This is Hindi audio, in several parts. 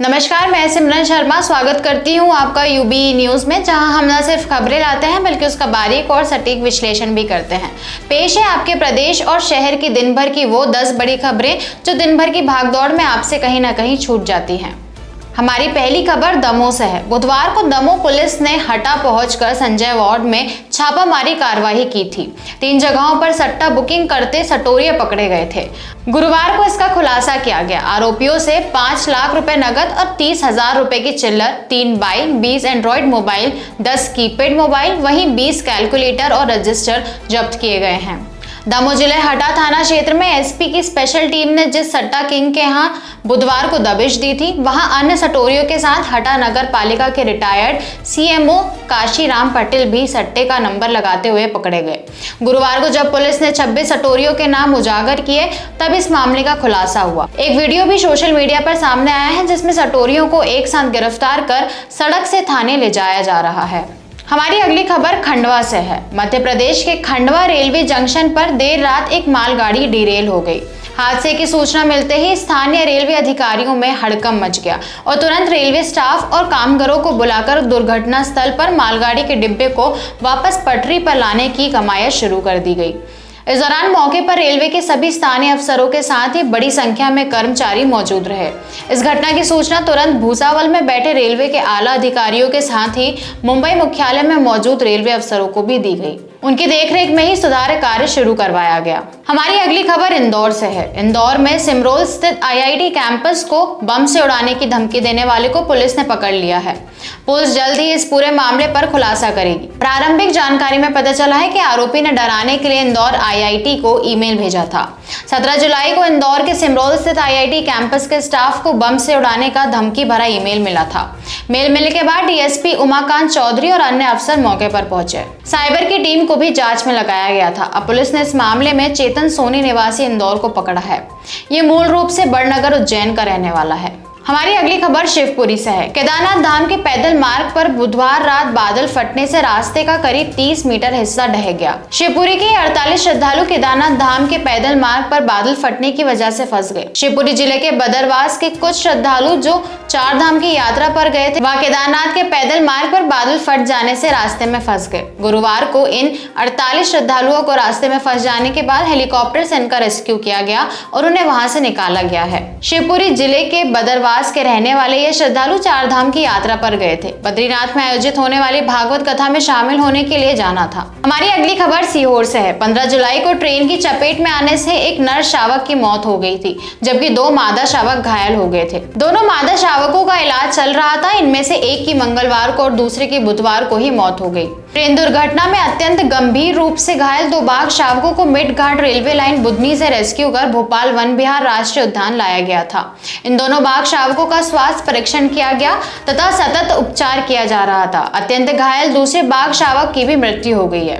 नमस्कार, मैं सिमरन शर्मा स्वागत करती हूं आपका यूबी न्यूज में, जहां हम न सिर्फ खबरें लाते हैं बल्कि उसका बारीक और सटीक विश्लेषण भी करते हैं। पेश है आपके प्रदेश और शहर की दिन भर की वो 10 बड़ी खबरें जो दिन भर की भागदौड़ में आपसे कहीं ना कहीं छूट जाती हैं। हमारी पहली खबर दमोह से है। बुधवार को दमोह पुलिस ने हटा पहुंचकर संजय वार्ड में छापामारी कार्रवाई की थी। 3 जगहों पर सट्टा बुकिंग करते सटोरिये पकड़े गए थे। गुरुवार को इसका खुलासा किया गया। आरोपियों से 5 लाख रुपए नकद और 30,000 रुपए की चिल्लर, 3 bike, 20 Android mobile, 10 keypad mobile, वहीं 20 कैलकुलेटर और रजिस्टर जब्त किए गए हैं। दमोह जिले हटा थाना क्षेत्र में एसपी की स्पेशल टीम ने जिस सट्टा किंग के यहाँ बुधवार को दबिश दी थी, वहां अन्य सटोरियों के साथ हटा नगर पालिका के रिटायर्ड सीएमओ काशीराम पटेल भी सट्टे का नंबर लगाते हुए पकड़े गए। गुरुवार को जब पुलिस ने 26 सटोरियों के नाम उजागर किए, तब इस मामले का खुलासा हुआ। एक वीडियो भी सोशल मीडिया पर सामने आया है जिसमें सटोरियों को एक साथ गिरफ्तार कर सड़क से थाने ले जाया जा रहा है। हमारी अगली खबर खंडवा से है। मध्य प्रदेश के खंडवा रेलवे जंक्शन पर देर रात एक मालगाड़ी डिरेल हो गई। हादसे की सूचना मिलते ही स्थानीय रेलवे अधिकारियों में हड़कंप मच गया और तुरंत रेलवे स्टाफ और कामगारों को बुलाकर दुर्घटना स्थल पर मालगाड़ी के डिब्बे को वापस पटरी पर लाने की कवायद शुरू कर दी गई। इस दौरान मौके पर रेलवे के सभी स्थानीय अफसरों के साथ ही बड़ी संख्या में कर्मचारी मौजूद रहे। इस घटना की सूचना तुरंत भूसावल में बैठे रेलवे के आला अधिकारियों के साथ ही मुंबई मुख्यालय में मौजूद रेलवे अफसरों को भी दी गई। उनकी देखरेख में ही सुधार कार्य शुरू करवाया गया। हमारी अगली खबर इंदौर से है। इंदौर में सिमरोल स्थित आईआईटी कैंपस को बम से उड़ाने की धमकी देने वाले को पुलिस ने पकड़ लिया है। पुलिस जल्द ही इस पूरे मामले पर खुलासा करेगी। प्रारंभिक जानकारी में पता चला है कि आरोपी ने डराने के लिए इंदौर आईआईटी को ईमेल भेजा था। 17 जुलाई को इंदौर के सिमरोल स्थित आईआईटी कैंपस के स्टाफ को बम से उड़ाने का धमकी भरा ईमेल मिला था। मेल मिलने के बाद डीएसपी उमाकांत चौधरी और अन्य अफसर मौके पर पहुंचे। साइबर की टीम को भी जांच में लगाया गया था। अब पुलिस ने इस मामले में चेतन सोनी निवासी इंदौर को पकड़ा है। ये मूल रूप से बड़नगर उज्जैन का रहने वाला है। हमारी अगली खबर शिवपुरी से है। केदारनाथ धाम के पैदल मार्ग पर बुधवार रात बादल फटने से रास्ते का करीब 30 मीटर हिस्सा ढह गया। शिवपुरी के 48 श्रद्धालु केदारनाथ धाम के पैदल मार्ग पर बादल फटने की वजह से फंस गए। शिवपुरी जिले के बदरवास के कुछ श्रद्धालु जो 4 धाम की यात्रा पर गए थे, वह केदारनाथ के पैदल मार्ग पर बादल फट जाने से रास्ते में फंस गए। गुरुवार को इन 48 श्रद्धालुओं को रास्ते में फंस जाने के बाद हेलीकॉप्टर से इनका रेस्क्यू किया गया और उन्हें वहां से निकाला गया है। शिवपुरी जिले के बदरवास के रहने वाले ये श्रद्धालु 4 धाम की यात्रा पर गए थे। बद्रीनाथ में आयोजित होने वाली भागवत कथा में शामिल होने के लिए जाना था। हमारी अगली खबर सीहोर से है। 15 जुलाई को ट्रेन की चपेट में आने से एक नर शावक की मौत हो गई थी, जबकि 2 मादा शावक घायल हो गए थे। दोनों मादा शावकों का इलाज चल रहा था। इनमें से एक की मंगलवार को और दूसरे की बुधवार को ही मौत हो गई। ट्रेन दुर्घटना में अत्यंत गंभीर रूप से घायल 2 बाघ शावकों को मिड घाट रेलवे लाइन बुधनी से रेस्क्यू कर भोपाल वन विहार राष्ट्रीय उद्यान लाया गया था। इन दोनों बाघ शावकों का स्वास्थ्य परीक्षण किया गया तथा सतत उपचार किया जा रहा था। अत्यंत घायल दूसरे बाघ शावक की भी मृत्यु हो गई है।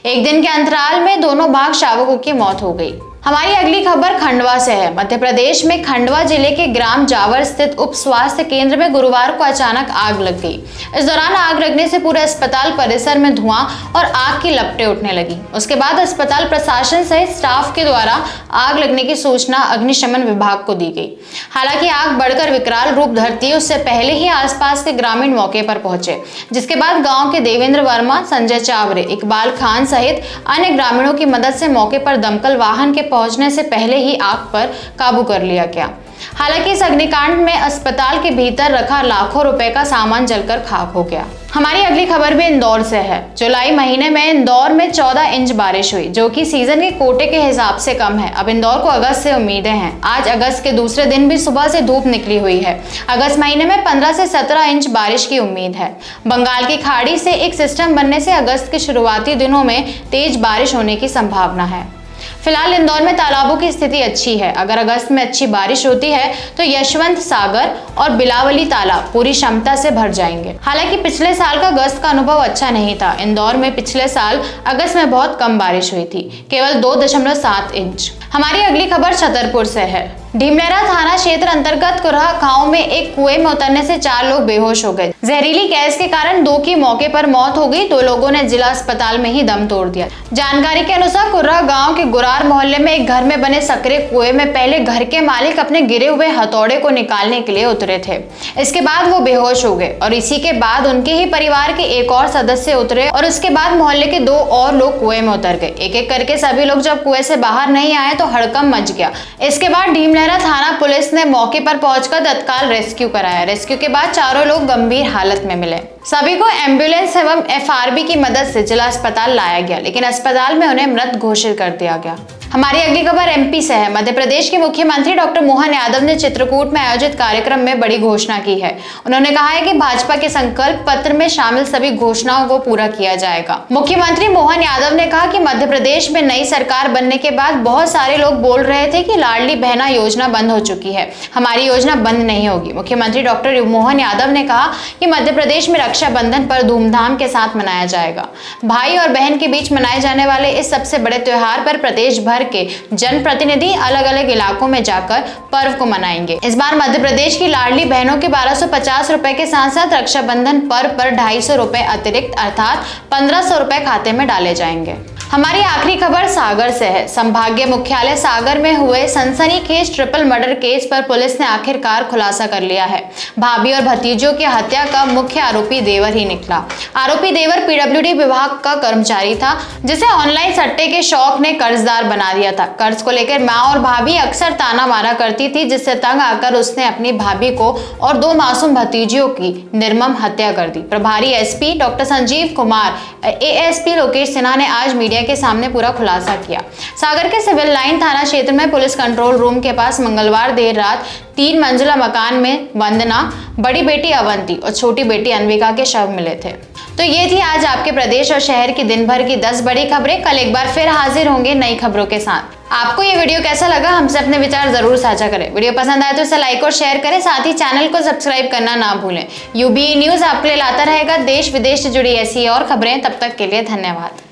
एक दिन के अंतराल में दोनों बाघ शावकों की मौत हो गई। हमारी अगली खबर खंडवा से है। मध्य प्रदेश में खंडवा जिले के ग्राम जावर स्थित उप स्वास्थ्य केंद्र में गुरुवार को अचानक आग लग गई। इस दौरान आग लगने से पूरे अस्पताल परिसर में धुआं और आग की लपटें उठने लगी। उसके बाद अस्पताल प्रशासन सहित स्टाफ के द्वारा आग लगने की सूचना अग्निशमन विभाग को दी गई। हालांकि आग बढ़कर विकराल रूप धरती उससे पहले ही आसपास के ग्रामीण मौके पर पहुंचे, जिसके बाद गाँव के देवेंद्र वर्मा, संजय चावरे, इकबाल खान सहित अन्य ग्रामीणों की मदद से मौके पर दमकल वाहन के पहुंचने से पहले ही आग पर काबू कर लिया गया। हालांकि इस अग्निकांड में अस्पताल के भीतर रखा लाखों रुपए का सामान जलकर खाक हो गया। हमारी अगली खबर भी इंदौर से है। जुलाई महीने में इंदौर में 14 इंच बारिश हुई, जो कि सीजन के कोटे के हिसाब से कम है। अब इंदौर को अगस्त से उम्मीदें हैं। आज अगस्त के दूसरे दिन भी सुबह से धूप निकली हुई है। अगस्त महीने में 15 से 17 इंच बारिश की उम्मीद है। बंगाल की खाड़ी से एक सिस्टम बनने से अगस्त के शुरुआती दिनों में तेज बारिश होने की संभावना है। फिलहाल इंदौर में तालाबों की स्थिति अच्छी है। अगर अगस्त में अच्छी बारिश होती है तो यशवंत सागर और बिलावली तालाब पूरी क्षमता से भर जाएंगे। हालांकि पिछले साल का अगस्त का अनुभव अच्छा नहीं था। इंदौर में पिछले साल अगस्त में बहुत कम बारिश हुई थी, केवल 2.7 इंच। हमारी अगली खबर छतरपुर से है। ढीमलेरा थाना क्षेत्र अंतर्गत कुरहा गांव में एक कुएं में उतरने से 4 लोग बेहोश हो गए। जहरीली गैस के कारण 2 की मौके पर मौत हो गई। 2 लोगों ने जिला अस्पताल में ही दम तोड़ दिया। जानकारी के अनुसार कुर्रा गांव के गुरार मोहल्ले में एक घर में बने सकरे कुएं में पहले घर के मालिक अपने गिरे हुए हथौड़े को निकालने के लिए उतरे थे। इसके बाद वो बेहोश हो गए और इसी के बाद उनके ही परिवार के एक और सदस्य उतरे और उसके बाद मोहल्ले के 2 और लोग कुएं में उतर गए। एक एक करके सभी लोग जब कुएं से बाहर नहीं आए तो हड़कंप मच गया। इसके बाद ढीमलेरा थाना पुलिस ने मौके पर पहुंचकर तत्काल रेस्क्यू कराया। रेस्क्यू के बाद चारों लोग गंभीर हालत में मिले। सभी को एम्बुलेंस एवं एफआरबी की मदद से जिला अस्पताल लाया गया, लेकिन अस्पताल में उन्हें मृत घोषित कर दिया गया। हमारी अगली खबर एमपी से है। मध्य प्रदेश के मुख्यमंत्री डॉक्टर मोहन यादव ने चित्रकूट में आयोजित कार्यक्रम में बड़ी घोषणा की है। उन्होंने कहा है कि भाजपा के संकल्प पत्र में शामिल सभी घोषणाओं को पूरा किया जाएगा। मुख्यमंत्री मोहन यादव ने कहा कि मध्य प्रदेश में नई सरकार बनने के बाद बहुत सारे लोग बोल रहे थे कि लाडली बहना योजना बंद हो चुकी है। हमारी योजना बंद नहीं होगी। मुख्यमंत्री डॉक्टर मोहन यादव ने कहा कि मध्य प्रदेश में रक्षाबंधन पर धूमधाम के साथ मनाया जाएगा। भाई और बहन के बीच मनाए जाने वाले इस सबसे बड़े त्योहार पर प्रदेश भर के जनप्रतिनिधि अलग अलग इलाकों में जाकर पर्व को मनाएंगे। इस बार मध्य प्रदेश की लाडली बहनों के 1250 रुपए के साथ साथ रक्षाबंधन पर्व पर 250 रुपए अतिरिक्त अर्थात 1500 रुपए खाते में डाले जाएंगे। हमारी आखिरी खबर सागर से है। संभागीय मुख्यालय सागर में हुए सनसनीखेज ट्रिपल मर्डर केस पर पुलिस ने आखिरकार खुलासा कर लिया है। भाभी और भतीजों की हत्या का मुख्य आरोपी देवर ही निकला। आरोपी देवर पीडब्ल्यूडी विभाग का कर्मचारी था, जिसे ऑनलाइन सट्टे के शौक ने कर्जदार बना दिया था। कर्ज को लेकर मां और भाभी अक्सर ताना मारा करती थी, जिससे तंग आकर उसने अपनी भाभी को और 2 मासूम भतीजियों की निर्मम हत्या कर दी। प्रभारी SP doctor Sanjeev Kumar, ASP Lokesh Sinha ने आज मीडिया के सामने पूरा खुलासा किया। सागर के सिविल लाइन थाना क्षेत्र में पुलिस कंट्रोल रूम के पास मंगलवार देर रात 3 मंजिला मकान में वंदना, बड़ी बेटी अवंती और छोटी बेटी अनविका के शव मिले थे। तो ये थी आज आपके प्रदेश और शहर की दिन भर की 10 बड़ी खबरें। कल एक बार फिर हाजिर होंगे नई खबरों के साथ। आपको ये वीडियो कैसा लगा, हमसे अपने विचार जरूर साझा करें। वीडियो पसंद आए तो इसे लाइक और शेयर करें, साथ ही चैनल को सब्सक्राइब करना ना भूलें। यूबी न्यूज आपके लिए लाता रहेगा देश विदेश से जुड़ी ऐसी और खबरें। तब तक के लिए धन्यवाद।